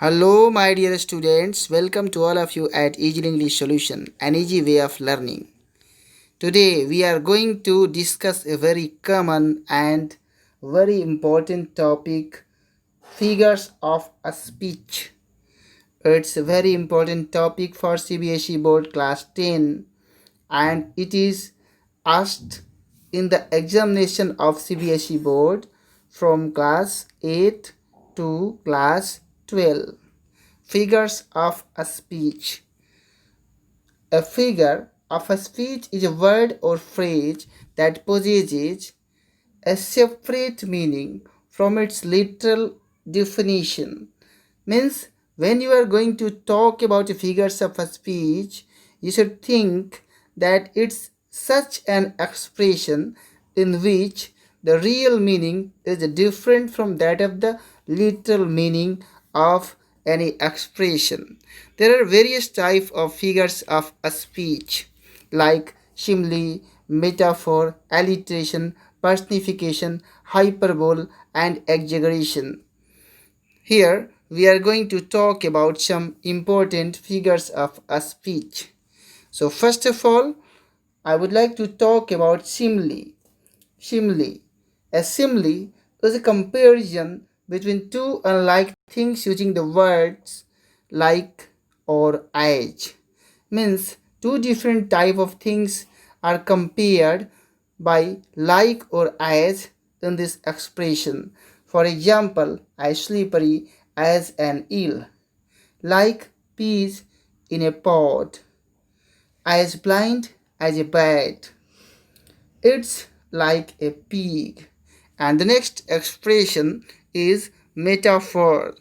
Hello, my dear students. Welcome to all of you at Easy English Solution, an easy way of learning. Today, we are going to discuss a very common and very important topic, figures of a speech. It's a very important topic for CBSE Board Class 10 and it is asked in the examination of CBSE Board from class 8 to class 12. Figures of a speech. A figure of a speech is a word or phrase that possesses a separate meaning from its literal definition. Means when you are going to talk about the figures of a speech, you should think that it's such an expression in which the real meaning is different from that of the literal meaning of any expression. There are various types of figures of a speech like simile, metaphor, alliteration, personification, hyperbole, and exaggeration. Here we are going to talk about some important figures of a speech. So first of all, I would like to talk about simile. Simile. A simile is a comparison between two unlike things using the words like or as. Means two different type of things are compared by like or as in this expression. For example, as slippery as an eel, like peas in a pod, as blind as a bat. It's like a pig. And the next expression is metaphor.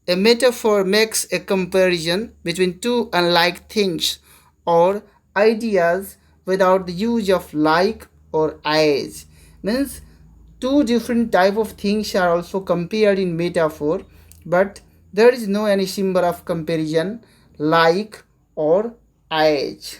A metaphor makes a comparison between two unlike things or ideas without the use of like or as. Means two different type of things are also compared in metaphor, but there is no any symbol of comparison like or as.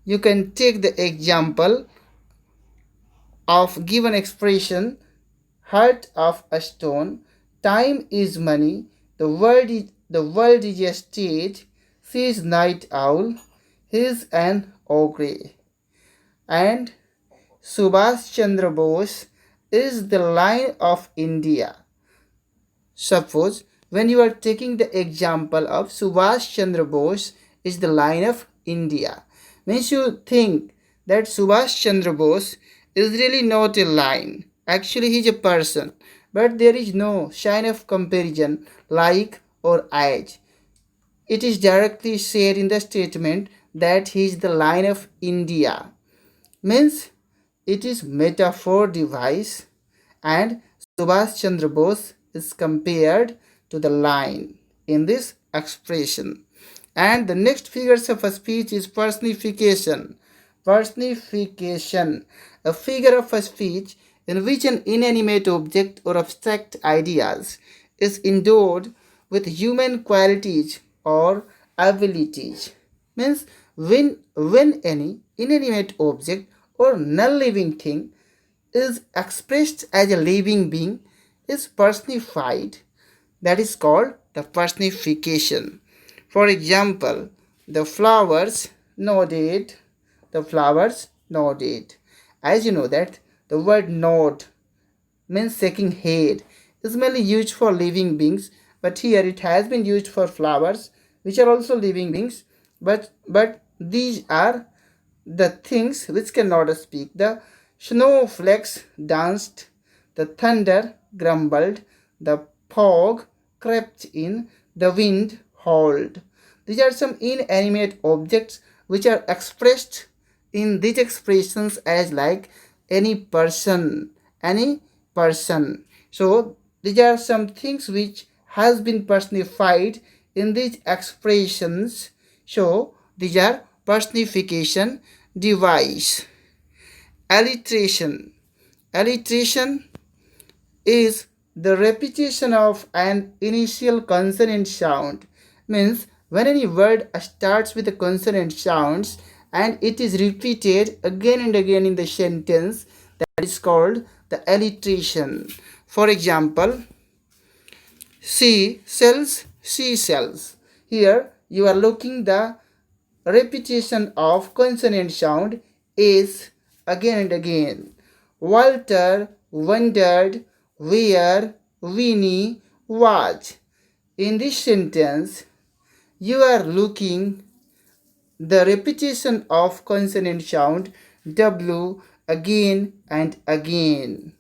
You can take the example of given expression, heart of a stone, time is money, the world is a stage, she is night owl, he is an ogre. And Subhash Chandra Bose is the Lion of India. Suppose when you are taking the example of Subhash Chandra Bose is the Lion of India, means you think that Subhash Chandra Bose is really not a lion. Actually, he is a person, but there is no sign of comparison like or as. It is directly said in the statement that he is the Lion of India. Means it is metaphor device and Subhash Chandra Bose is compared to the lion in this expression. And the next figures of a speech is personification. Personification, a figure of a speech in which an inanimate object or abstract ideas is endowed with human qualities or abilities. Means when any inanimate object or non-living thing is expressed as a living being is personified, that is called the personification. For example, the flowers nodded, the flowers nodded. As you know that the word nod means shaking head is mainly used for living beings, but here it has been used for flowers which are also living beings, but these are the things which cannot speak. The snowflakes danced, the thunder grumbled, the fog crept in, the wind howled. These are some inanimate objects which are expressed in these expressions as like any person, any person. So these are some things which has been personified in these expressions. So these are personification device. Alliteration. Alliteration is the repetition of an initial consonant sound. Means when any word starts with a consonant sounds and it is repeated again and again in the sentence, that is called the alliteration. For example, she sells seashells. Here you are looking the repetition of consonant sound is again and again. Walter wondered where Winnie was. In this sentence, you are looking the repetition of consonant sound W again and again.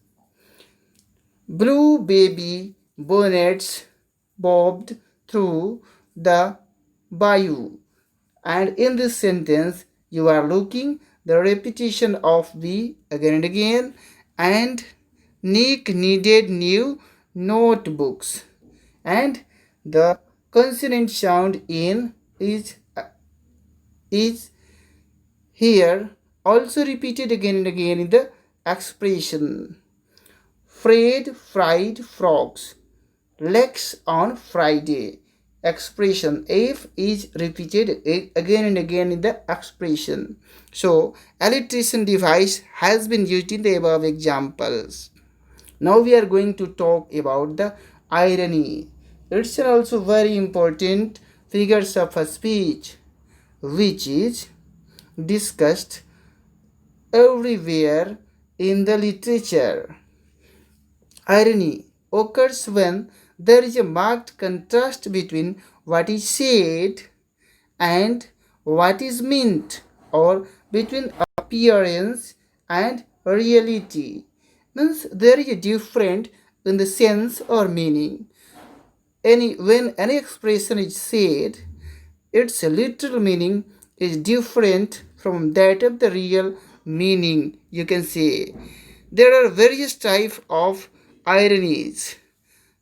Blue baby bonnets bobbed through the bayou. And in this sentence, you are looking the repetition of B again and again. And Nick needed new notebooks. And the consonant sound in is here also repeated again and again in the expression. Fried frogs, legs on Friday. Expression F is repeated again and again in the expression. So, alliteration device has been used in the above examples. Now we are going to talk about the irony. It's also very important figures of a speech which is discussed everywhere in the literature. Irony occurs when there is a marked contrast between what is said and what is meant, or between appearance and reality. Means there is a difference in the sense or meaning. When any expression is said, its literal meaning is different from that of the real meaning, you can say. There are various types of ironies.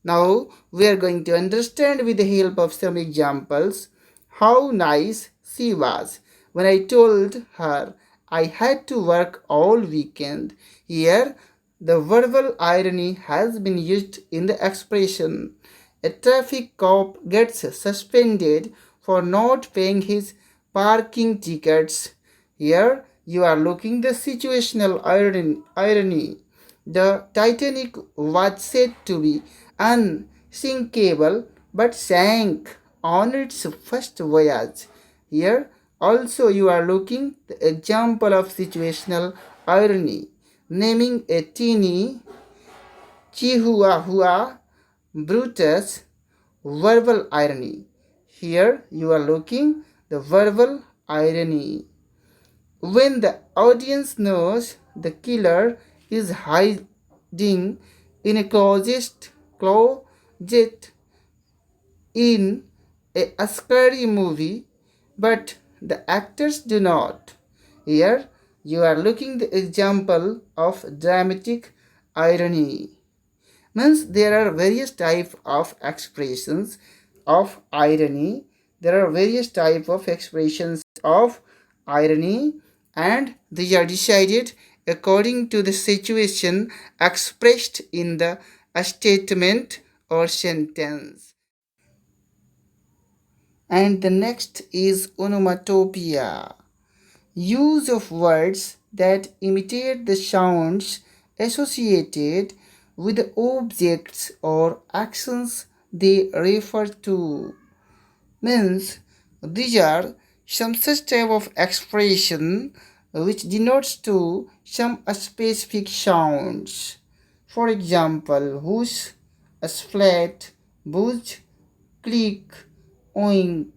Now we are going to understand with the help of some examples how nice she was when I told her I had to work all weekend. Here the verbal irony has been used in the expression. A traffic cop gets suspended for not paying his parking tickets. Here you are looking the situational irony. The Titanic was said to be unsinkable but sank on its first voyage. Here also you are looking the example of situational irony, naming a teeny Chihuahua Brutus verbal irony. Here you are looking the verbal irony. When the audience knows the killer is hiding in a closet in a scary movie, but the actors do not. Here you are looking the example of dramatic irony. Means there are various types of expressions of irony. There are various types of expressions of irony, and these are decided according to the situation expressed in the statement or sentence. And the next is onomatopoeia. Use of words that imitate the sounds associated with the objects or actions they refer to. Means these are some such type of expression which denotes to some specific sounds. For example, whoosh, splat, boosh, click, oink.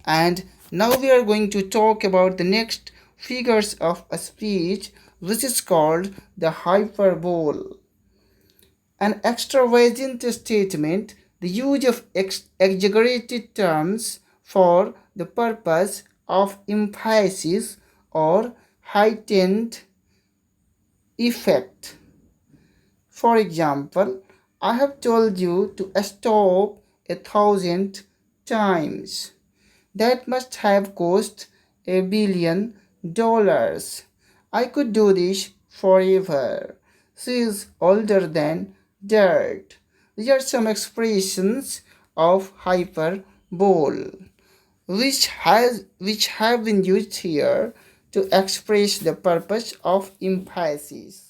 And now we are going to talk about the next figures of a speech which is called the hyperbole. An extravagant statement, the use of exaggerated terms for the purpose of emphasis or heightened effect. For example, I have told you to stop 1,000 times. That must have cost $1 billion. I could do this forever. She is older than dirt. These are some expressions of hyperbole which have been used here to express the purpose of emphasis.